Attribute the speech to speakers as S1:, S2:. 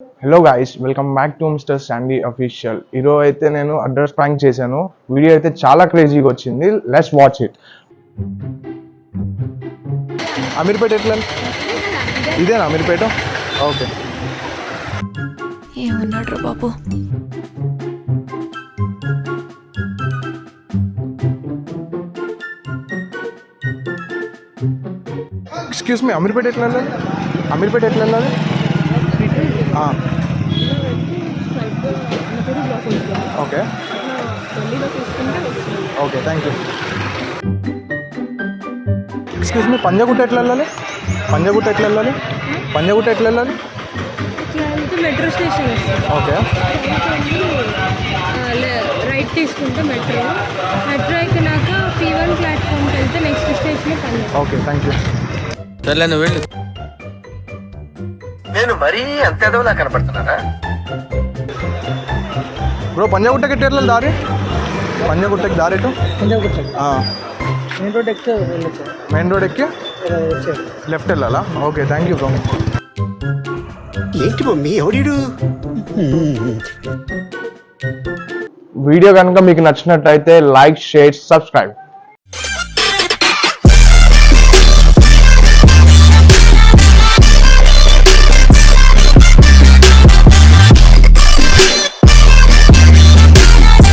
S1: Hello guys, welcome back to mister Sandy official. ఈరోజు అయితే నేను అడ్రస్ ప్రాంక్ చేశాను. వీడియో అయితే చాలా క్రేజీగా వచ్చింది. Let's watch it. అమీర్పేట ఎట్లా? ఇదేనా అమీర్పేట? ఓకే.
S2: ఏమన్నాడు రా బాబు?
S1: ఎక్స్క్యూజ్ మీ, అమీర్పేట ఎట్లా వెళ్ళాలి? అమీర్పేట ఎట్లా వెళ్ళాలి? Okay okay, thank you. Excuse me, Panjagutta ఎట్లా వెళ్ళాలి? పంజాగుట్ట ఎట్లా వెళ్ళాలి? పంజాగుట్ట ఎట్లా వెళ్ళాలి?
S3: Metro station
S1: okay.
S3: రైట్ తీసుకుంటే మెట్రో ఎక్కినాక P1 ప్లాట్ఫామ్కి వెళ్తే next station Punjab.
S1: Okay, thank you.
S4: సర్లే నువ్వు వెళ్ళు.
S5: నేను మరీ అంత ఎదవలా కనపడుతున్నారా?
S1: బ్రో, పంజాగుట్టకి ఎట్లా వెళ్ళాలి దారి? పంజాగుట్టకి దారి ఎటు? మెయిన్ రోడ్ ఎక్కి లెఫ్ట్ వెళ్ళాలా? Okay, thank you bro.
S5: ఏంటి మమ్మీ ఎవడీడు?
S1: వీడియో కనుక మీకు నచ్చినట్టయితే లైక్, షేర్, సబ్స్క్రైబ్.